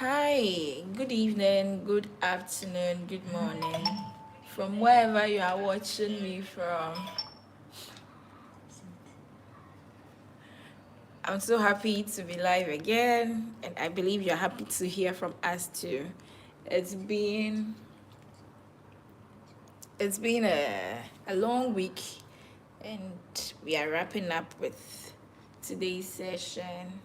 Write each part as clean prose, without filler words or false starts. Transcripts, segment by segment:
Hi, good evening, good afternoon, good morning, from wherever you are watching me from. I'm so happy to be live again, and I believe you're happy to hear from us too. It's been it's been a long week, and we are wrapping up with today's session.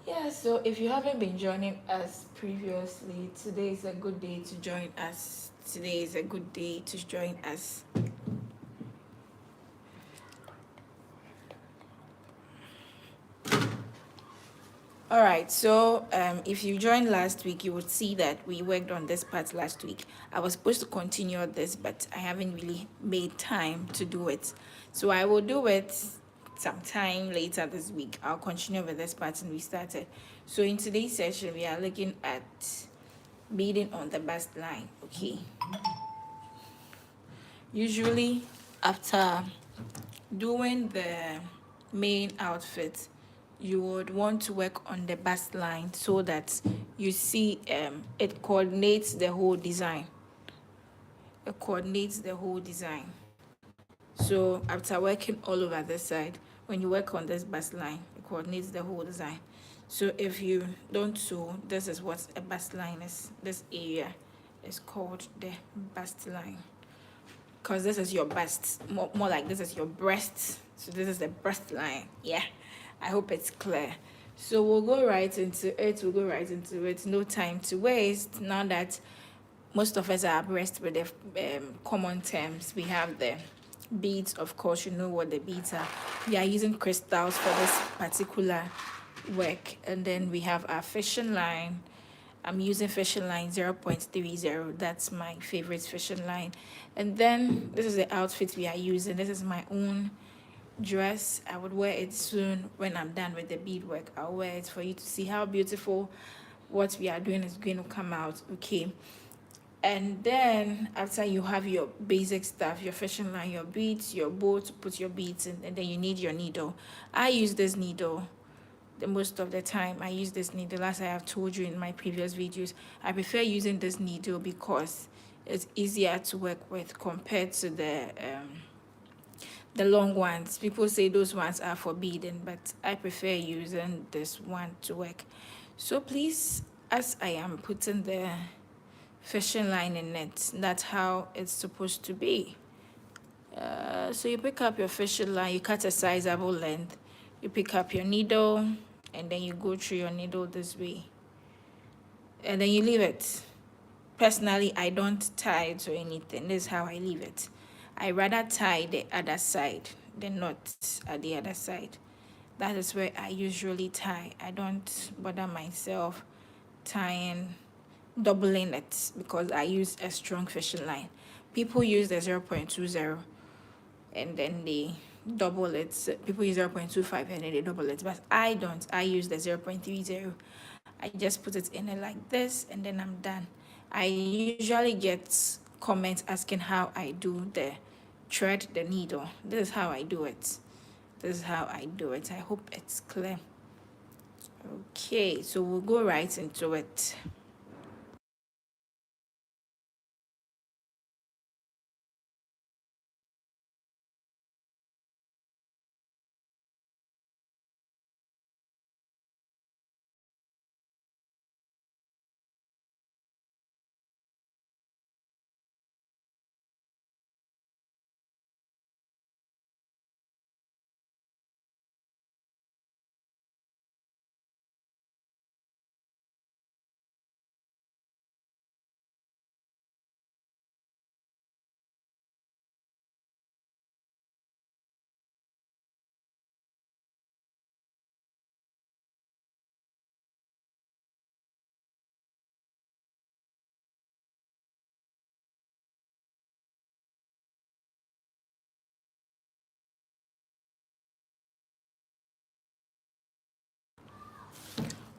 Yeah, so if you haven't been joining us previously, today is a good day to join us. Today is a good day to join us. All right, so if you joined last week, you would see that we worked on this part last week. I was supposed to continue this, but I haven't really made time to do it. So I will do it sometime later this week. I'll continue with this part and we started. So in today's session, we are looking at beading on the bust line, okay? Usually, after doing the main outfit, you would want to work on the bust line so that you see it coordinates the whole design. It coordinates the whole design. So after working all over this side, when you work on this bust line, it coordinates the whole design. So if you don't sew, this is what a bust line is. This area is called the bust line, because this is your bust, more like this is your breast. So this is the breast line. Yeah, I hope it's clear. So we'll go right into it. No time to waste. Now that most of us are abreast with the common terms, we have the beads. Of course, you know what the beads are. We are using crystals for this particular work, and then we have our fishing line. I'm using fishing line 0.30. That's my favorite fishing line. And then this is the outfit we are using. This is my own dress. I would wear it soon when I'm done with the beadwork. I'll wear it for you to see how beautiful what we are doing is going to come out. Okay. And then after you have your basic stuff, your fishing line, your beads, your bow to put your beads in, and then you need your needle. I use this needle the most of the time. I use this needle, as I have told you in my previous videos. I prefer using this needle because it's easier to work with compared to the long ones. People say those ones are for beading, but I prefer using this one to work. So please, as I am putting the fishing line in it, that's how it's supposed to be. So you pick up your fishing line, you cut a sizable length, you pick up your needle, and then you go through your needle this way, and then you leave it. Personally, I don't tie it or anything. This is how I leave it. I rather tie the other side than not at the other side. That is where I usually tie. I don't bother myself tying, doubling it, because I use a strong fishing line. People use the 0.20 and then they double it. People use 0.25 and then they double it, but I don't. I use the 0.30. I just put it in it like this and then I'm done. I usually get comments asking how I do the thread the needle. This is how I do it. This is how I do it. I hope it's clear. Okay, so we'll go right into it.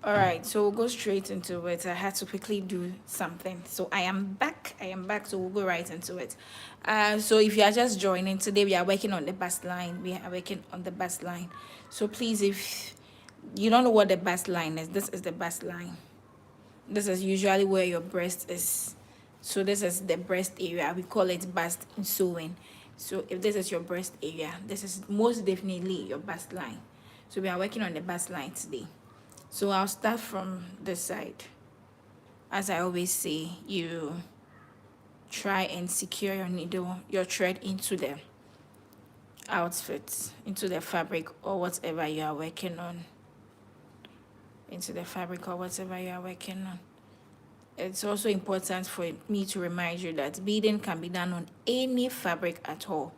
All right, so we'll go straight into it. I had to quickly do something. So I am back. So we'll go right into it. So if you are just joining, today we are working on the bust line. So please, if you don't know what the bust line is, this is the bust line. This is usually where your breast is. So this is the breast area. We call it bust in sewing. So if this is your breast area, this is most definitely your bust line. So we are working on the bust line today. So I'll start from this side. As I always say, you try and secure your needle, your thread into the outfit, into the fabric or whatever you are working on. Into the fabric or whatever you are working on. It's also important for me to remind you that beading can be done on any fabric at all.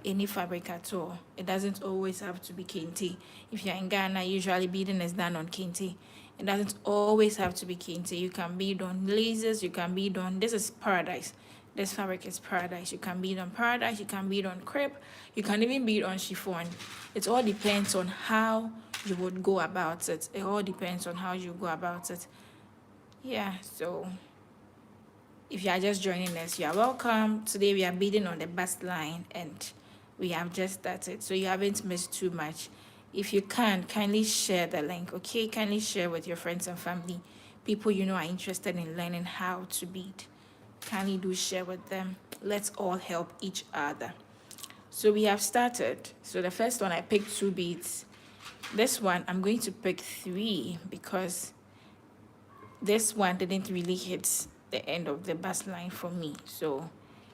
Any fabric at all. It doesn't always have to be kente. If you're in Ghana, usually beading is done on kente. It doesn't always have to be kente. You can bead on lasers, you can bead on, this is paradise. This fabric is paradise. You can bead on paradise, you can bead on crepe, you can even bead on chiffon. It all depends on how you would go about it. It all depends on how you go about it. Yeah, so if you are just joining us, you are welcome. Today we are beading on the bust line and we have just started, so you haven't missed too much. If you can, kindly share the link, okay? Kindly share with your friends and family, people you know are interested in learning how to bead. Kindly do share with them. Let's all help each other. So we have started. So the first one, I picked 2 beads. This one, I'm going to pick 3 because this one didn't really hit the end of the bust line for me. So,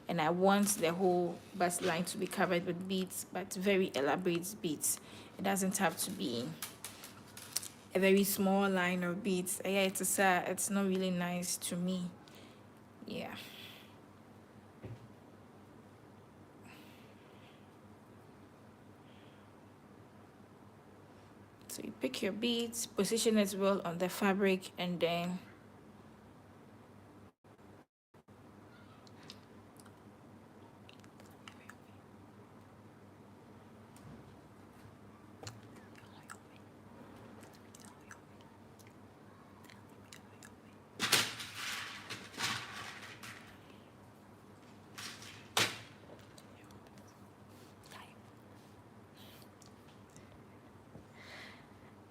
and I want the whole bust line to be covered with beads, but very elaborate beads. It doesn't have to be a very small line of beads. Yeah, it's not really nice to me. Yeah. So you pick your beads, position it well on the fabric, and then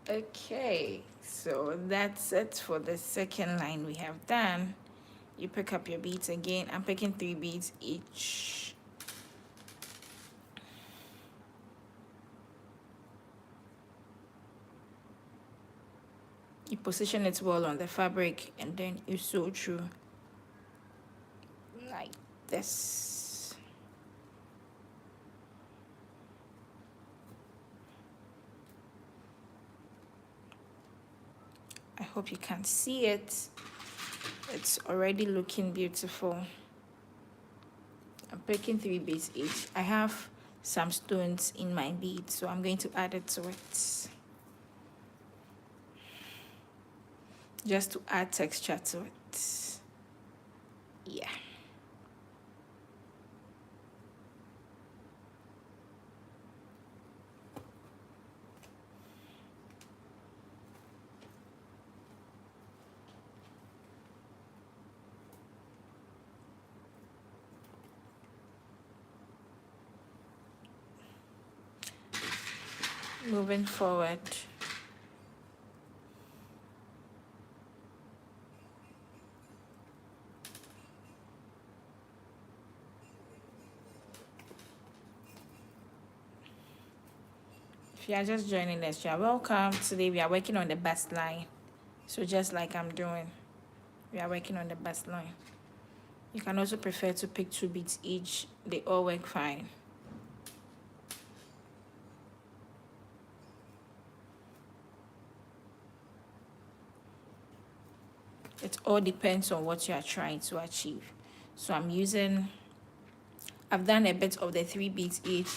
okay, so that's it for the second line we have done. You pick up your beads again. I'm picking 3 beads each. You position it well on the fabric and then you sew through like this. I hope you can see it. It's already looking beautiful. I'm picking 3 beads each. I have some stones in my bead, so I'm going to add it to it. Just to add texture to it. Yeah. Moving forward. If you are just joining us, you are welcome. Today we are working on the bust line. So just like I'm doing, we are working on the bust line. You can also prefer to pick 2 beads each. They all work fine. It all depends on what you are trying to achieve. So I've done a bit of the 3 beads each.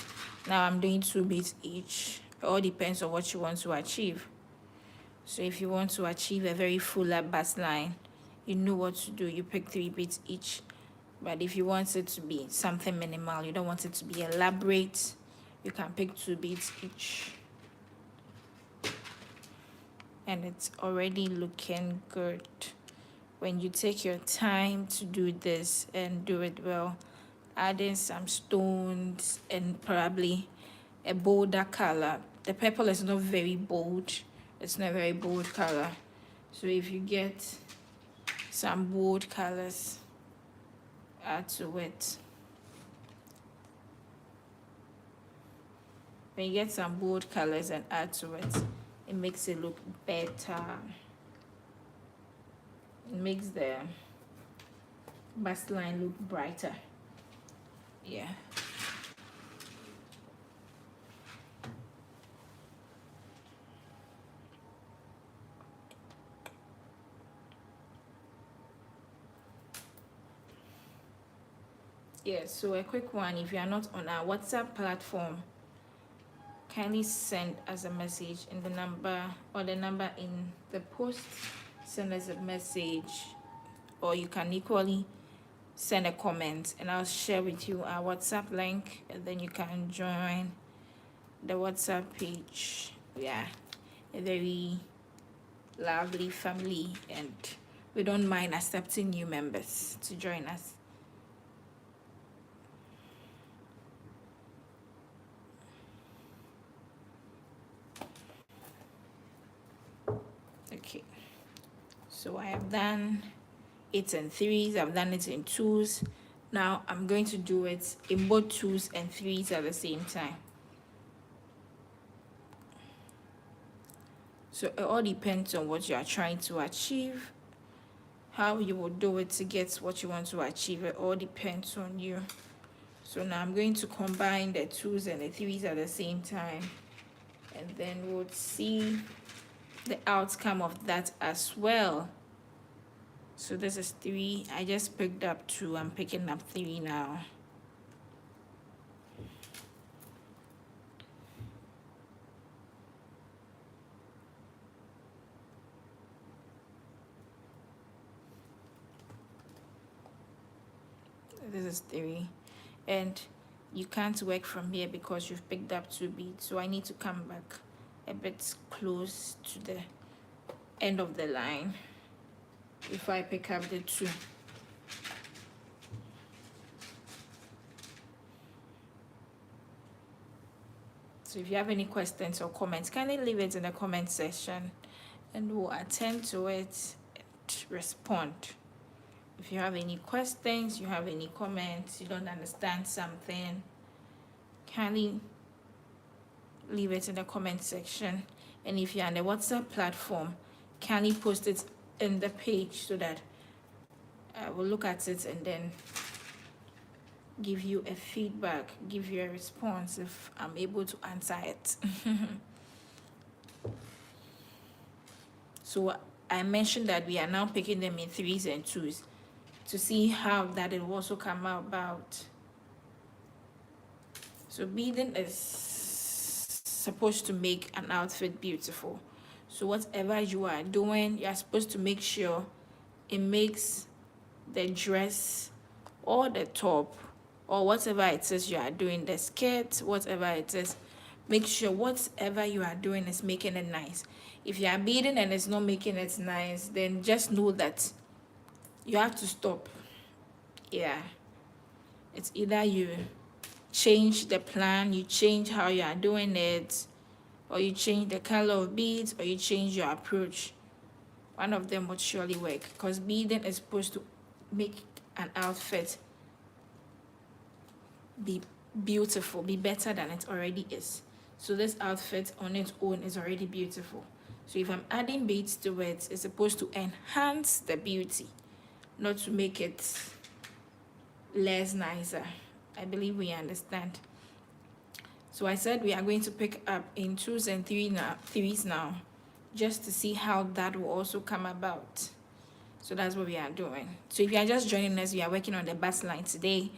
Now I'm doing 2 beads each. It all depends on what you want to achieve. So if you want to achieve a very fuller bust line, you know what to do. You pick 3 beads each. But if you want it to be something minimal, you don't want it to be elaborate, you can pick 2 beads each. And it's already looking good. When you take your time to do this and do it well, adding some stones and probably a bolder color. The purple is not very bold. It's not a very bold color. So if you get some bold colors, add to it. When you get some bold colors and add to it, it makes it look better. It makes the bust line look brighter. Yeah. Yeah, so a quick one, if you are not on our WhatsApp platform, kindly send us a message in the number or the number in the post. Send us a message, or you can equally send a comment and I'll share with you our WhatsApp link, and then you can join the WhatsApp page. Yeah, a very lovely family, and we don't mind accepting new members to join us. Okay, so I have done it in threes, I've done it in twos. Now I'm going to do it in both twos and threes at the same time. So it all depends on what you are trying to achieve, how you will do it to get what you want to achieve. It all depends on you. So now I'm going to combine the twos and the threes at the same time, and then we'll see the outcome of that as well. So this is 3. I just picked up 2. I'm picking up 3 now. This is 3. And you can't work from here because you've picked up 2 beads. So I need to come back a bit close to the end of the line before I pick up the 2. So if you have any questions or comments, kindly leave it in the comment section and we'll attend to it and respond. If you have any questions, you have any comments, you don't understand something, kindly leave it in the comment section. And if you're on the WhatsApp platform, kindly post it in the page so that I will look at it and then give you a feedback, give you a response if I'm able to answer it. So I mentioned that we are now picking them in threes and twos to see how that it will also come about. So beading is supposed to make an outfit beautiful. So whatever you are doing, you're supposed to make sure it makes the dress or the top or whatever it is you are doing, the skirt, whatever it is, make sure whatever you are doing is making it nice. If you are beading and it's not making it nice, then just know that you have to stop. Yeah, it's either you change the plan, you change how you are doing it, or you change the color of beads, or you change your approach. One of them would surely work, because beading is supposed to make an outfit be beautiful, be better than it already is. So this outfit on its own is already beautiful. So if I'm adding beads to it, it's supposed to enhance the beauty, not to make it less nicer. I believe we understand. So I said we are going to pick up in twos and threes now, just to see how that will also come about. So that's what we are doing. So if you are just joining us, we are working on the bust line today.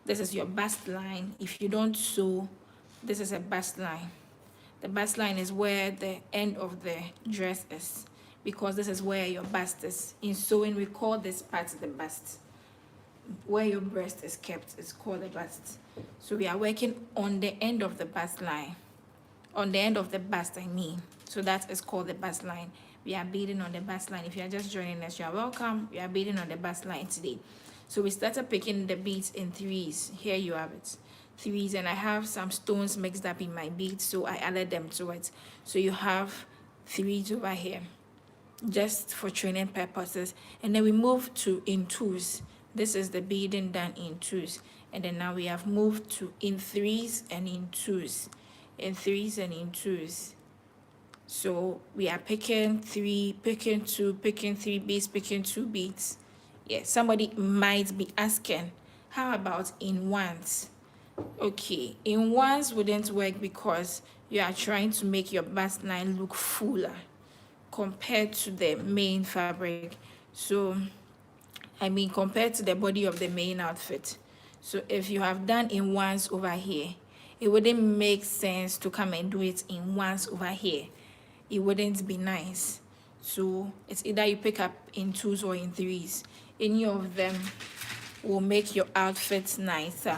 This is your bust line. If you don't sew, this is a bust line. The bust line is where the end of the dress is, because this is where your bust is. In sewing, we call this part the bust. Where your breast is kept is called the bust. So we are working on the end of the bust line. On the end of the bust, I mean. So that is called the bust line. We are beading on the bust line. If you are just joining us, you are welcome. We are beading on the bust line today. So we started picking the beads in threes. Here you have it. Threes, and I have some stones mixed up in my beads, so I added them to it. So you have threes over here. just for training purposes. And then we move to in twos. This is the beading done in twos. And then now we have moved to in threes and in twos. In threes and in twos. So we are picking three, picking two, picking three beads, picking two beads. Yeah, somebody might be asking, how about in ones? Okay, in ones wouldn't work because you are trying to make your bustline look fuller compared to the main fabric. So, I mean, compared to the body of the main outfit. So if you have done in ones over here, it wouldn't make sense to come and do it in ones over here. It wouldn't be nice. So it's either you pick up in twos or in threes. Any of them will make your outfit nicer.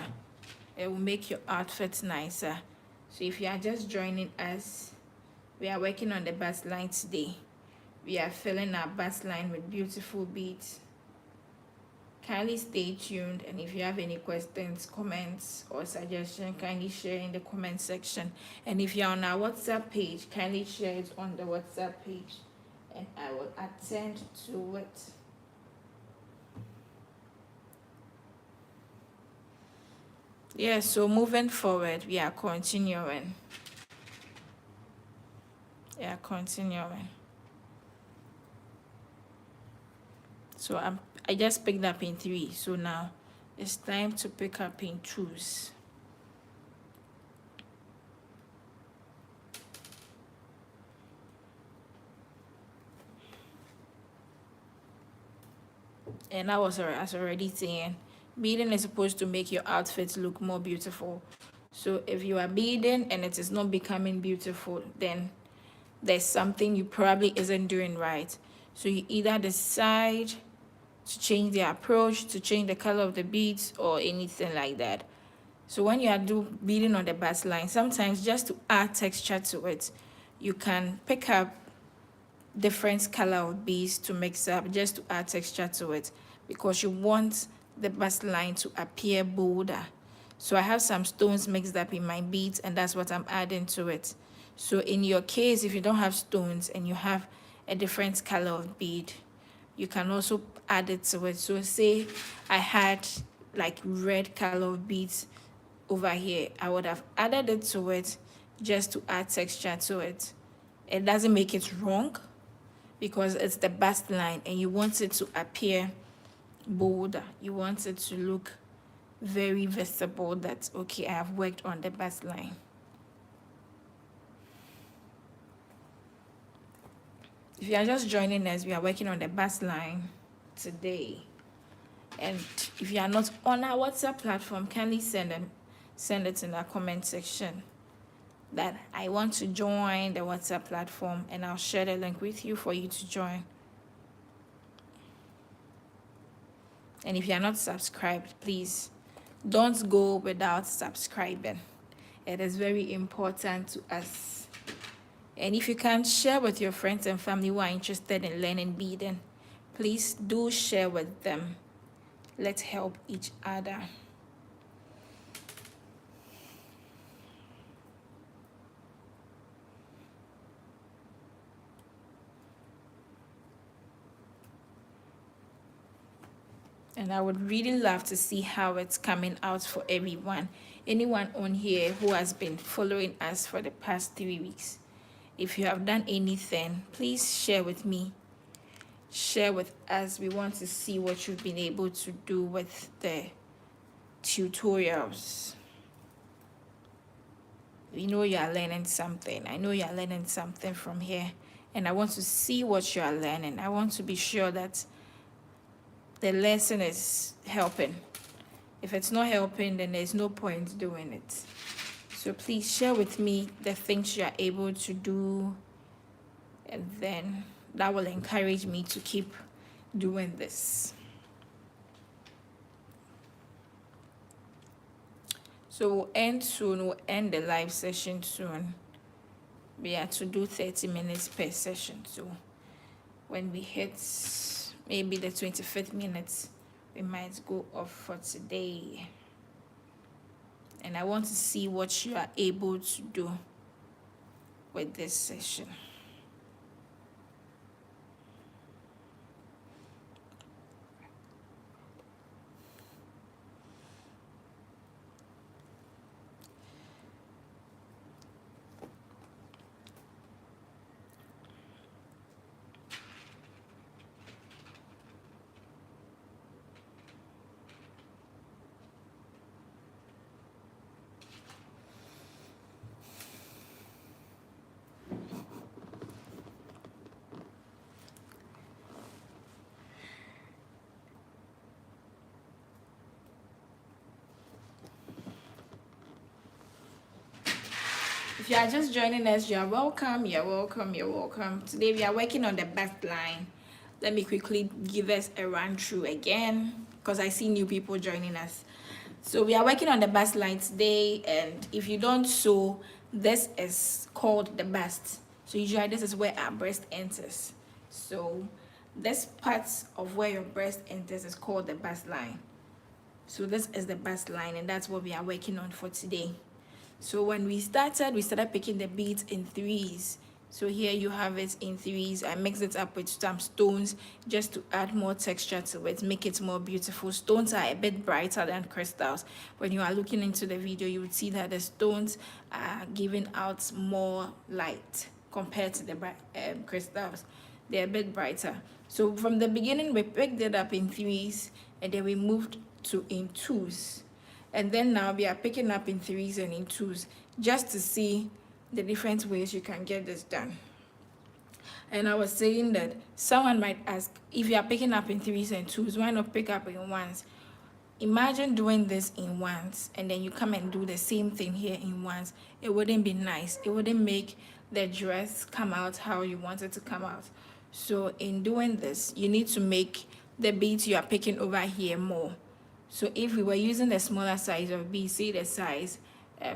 It will make your outfit nicer. So if you are just joining us, we are working on the bust line today. We are filling our bust line with beautiful beads. Kindly stay tuned, and if you have any questions, comments, or suggestions, kindly share in the comment section. And if you're on our WhatsApp page, kindly share it on the WhatsApp page, and I will attend to it. Yeah, so moving forward, we are continuing. So I just picked up in three, so now it's time to pick up in twos. And I was already saying, beading is supposed to make your outfits look more beautiful. So if you are beading and it is not becoming beautiful, then there's something you probably isn't doing right. So you either decide to change the approach, to change the color of the beads, or anything like that. So when you are beading on the bust line, sometimes just to add texture to it, you can pick up different color of beads to mix up just to add texture to it, because you want the bust line to appear bolder. So I have some stones mixed up in my beads, and that's what I'm adding to it. So in your case, if you don't have stones and you have a different color of bead, you can also add it to it. So say I had like red color of beads over here, I would have added it to it just to add texture to it. It doesn't make it wrong, because it's the bust line and you want it to appear bolder. You want it to look very visible that, okay, I have worked on the bust line. If you are just joining us, we are working on the bust line today. And if you are not on our WhatsApp platform, kindly send it in the comment section that I want to join the WhatsApp platform, and I'll share the link with you for you to join. And if you are not subscribed, please don't go without subscribing. It is very important to us. And if you can share with your friends and family who are interested in learning beading, please do share with them. Let's help each other. And I would really love to see how it's coming out for everyone. Anyone on here who has been following us for the past 3 weeks, if you have done anything, please share with me. Share with us. We want to see what you've been able to do with the tutorials. We know you are learning something. I know you are learning something from here, and I want to see what you are learning. I want to be sure that the lesson is helping. If it's not helping, then there's no point doing it. So please share with me the things you are able to do, and then that will encourage me to keep doing this. So we'll end soon. We'll end the live session soon. We are to do 30 minutes per session. So when we hit maybe the 25th minute, we might go off for today. And I want to see what you are able to do with this session. If you are just joining us, you are welcome, you're welcome, you're welcome. Today we are working on the bustline. Let me quickly give us a run through again because I see new people joining us. So we are working on the bustline today, and if you don't sew, this is called the bust. So usually this is where our breast enters. So this part of where your breast enters is called the bustline. So this is the bustline, and that's what we are working on for today. So when we started picking the beads in threes. So here you have it in threes. I mixed it up with some stones just to add more texture to it, make it more beautiful. Stones are a bit brighter than crystals. When you are looking into the video, you would see that the stones are giving out more light compared to the crystals. They're a bit brighter. So from the beginning, we picked it up in threes, and then we moved to in twos. And then now we are picking up in threes and in twos just to see the different ways you can get this done. And I was saying that someone might ask, if you are picking up in threes and twos, why not pick up in ones? Imagine doing this in ones and then you come and do the same thing here in ones. It wouldn't be nice. It wouldn't make the dress come out how you want it to come out. So in doing this, you need to make the beads you are picking over here more. So if we were using the smaller size of beads, say the size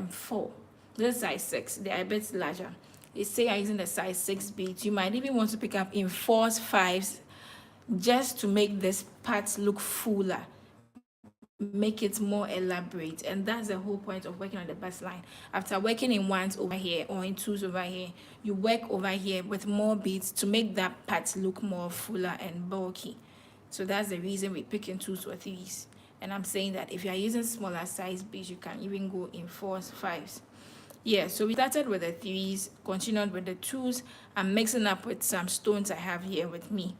4, this size 6, they are a bit larger. Let's say you're using the size 6 beads, you might even want to pick up in 4s, 5s, just to make this part look fuller, make it more elaborate. And that's the whole point of working on the bustline. After working in ones over here or in twos over here, you work over here with more beads to make that part look more fuller and bulky. So that's the reason we pick in twos or threes. And I'm saying that if you are using smaller size beads, you can even go in 4s, 5s. Yeah, so we started with the threes, continued with the twos. I'm mixing up with some stones I have here with me.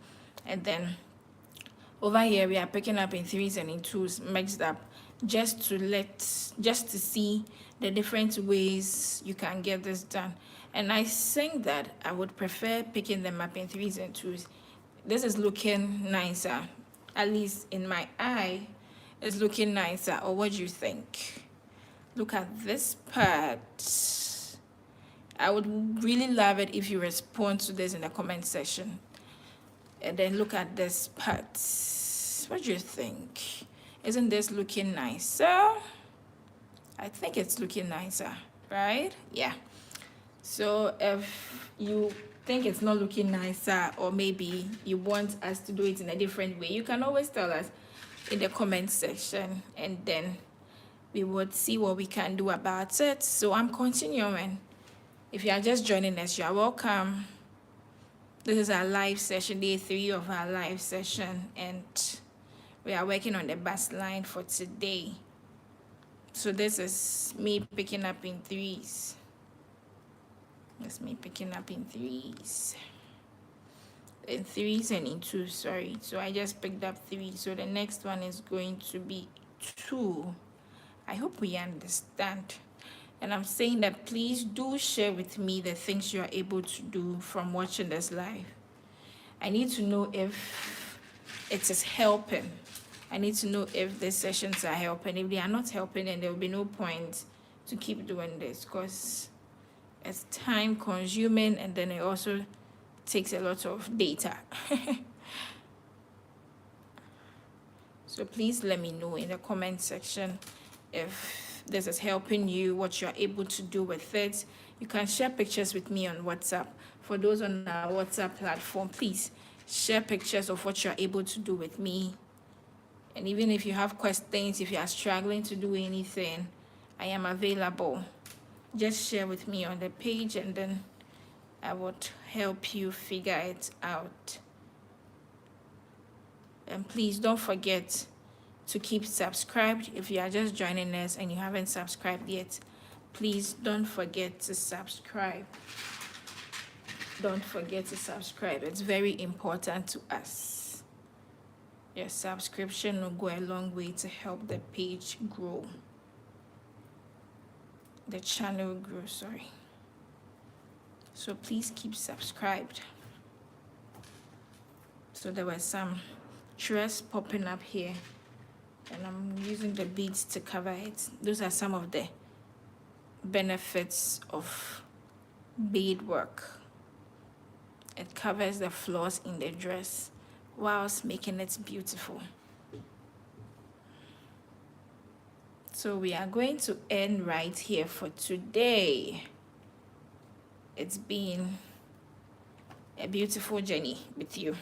And then over here, we are picking up in threes and in twos, mixed up, just to see the different ways you can get this done. And I think that I would prefer picking them up in threes and twos. This is looking nicer, at least in my eye. It's looking nicer. Or what do you think? Look at this part. I would really love it if you respond to this in the comment section. And then look at this part. What do you think? Isn't this looking nicer? I think it's looking nicer, right? Yeah. So if you think it's not looking nicer, or maybe you want us to do it in a different way, you can always tell us in the comment section, and then we would see what we can do about it. So I'm continuing. If you are just joining us, you are welcome. This is our live session, day 3 of our live session, and we are working on the bustline for today. So this is me picking up in threes. That's me picking up in threes. In threes and in twos, sorry. So I just picked up 3. So the next one is going to be 2. I hope we understand. And I'm saying that please do share with me the things you are able to do from watching this live. I need to know if it is helping. I need to know if the sessions are helping. If they are not helping, then there will be no point to keep doing this, because it's time consuming, and then it also takes a lot of data. So please let me know in the comment section if this is helping you, what you're able to do with it. You can share pictures with me on WhatsApp. For those on our WhatsApp platform, please share pictures of what you're able to do with me. And even if you have questions, if you are struggling to do anything, I am available. Just share with me on the page, and then I would help you figure it out. And please don't forget to keep subscribed. If you are just joining us and you haven't subscribed yet, please don't forget to subscribe. Don't forget to subscribe. It's very important to us. Your subscription will go a long way to help the page grow. The channel grow, sorry. So please keep subscribed. So there was some dress popping up here, and I'm using the beads to cover it. Those are some of the benefits of beadwork. It covers the flaws in the dress whilst making it beautiful. So we are going to end right here for today. It's been a beautiful journey with you.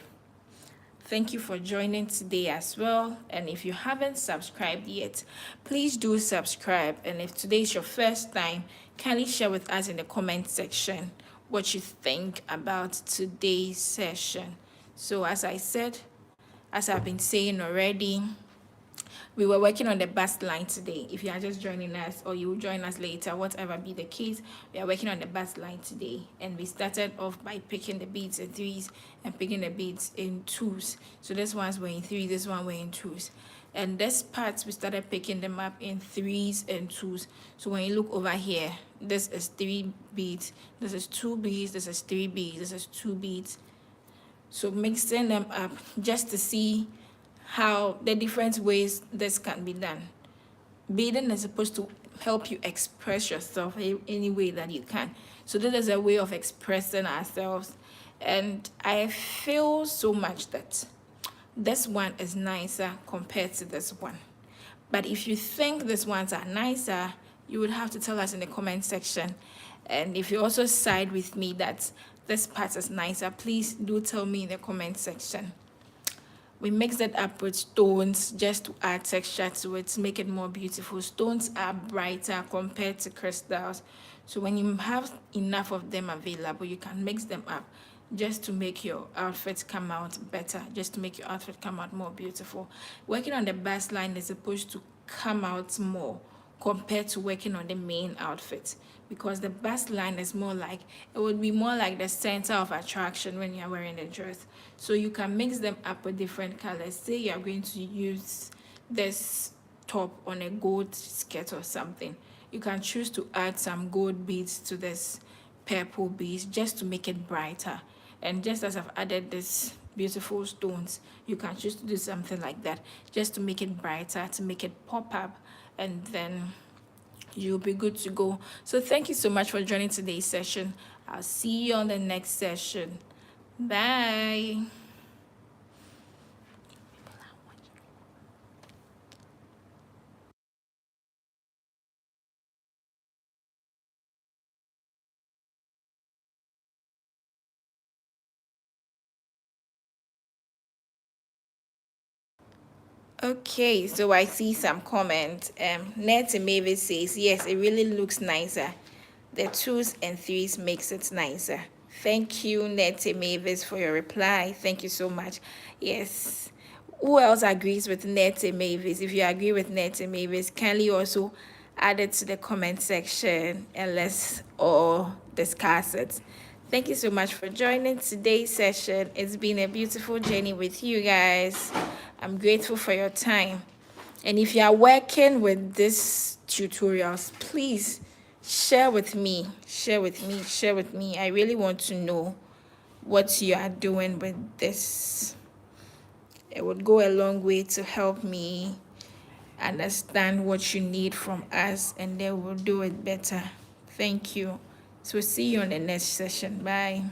Thank you for joining today as well. And if you haven't subscribed yet, please do subscribe. And if today is your first time, kindly share with us in the comment section what you think about today's session. So as I said, as I've been saying already, we were working on the bustline today. If you are just joining us or you will join us later, whatever be the case, we are working on the bustline today. And we started off by picking the beads in threes and picking the beads in twos. So this one's were in threes, this one were in twos. And this part, we started picking them up in threes and twos. So when you look over here, this is 3 beads, this is 2 beads, this is 3 beads, this is 2 beads. So mixing them up just to see how the different ways this can be done. Beading is supposed to help you express yourself any way that you can. So this is a way of expressing ourselves. And I feel so much that this one is nicer compared to this one. But if you think these ones are nicer, you would have to tell us in the comment section. And if you also side with me that this part is nicer, please do tell me in the comment section. We mix it up with stones just to add texture to it, to make it more beautiful. Stones are brighter compared to crystals. So when you have enough of them available, you can mix them up just to make your outfit come out better, just to make your outfit come out more beautiful. Working on the bustline is supposed to come out more compared to working on the main outfit, because the bustline is more like, it would be more like the center of attraction when you're wearing the dress. So you can mix them up with different colors. Say you're going to use this top on a gold skirt or something, you can choose to add some gold beads to this purple beads just to make it brighter. And just as I've added this beautiful stones, you can choose to do something like that just to make it brighter, to make it pop up, and then you'll be good to go. So thank you so much for joining today's session. I'll see you on the next session. Bye. Okay, so I see some comments. Nancy Mavis says, yes, it really looks nicer. The twos and threes makes it nicer. Thank you, Nancy Mavis, for your reply. Thank you so much. Yes. Who else agrees with Nancy Mavis? If you agree with Nancy Mavis, kindly also add it to the comment section and let's all discuss it. Thank you so much for joining today's session. It's been a beautiful journey with you guys. I'm grateful for your time. And if you are working with these tutorials, please share with me. Share with me. Share with me. I really want to know what you are doing with this. It would go a long way to help me understand what you need from us, and then we'll do it better. Thank you. So see you on the next session. Bye.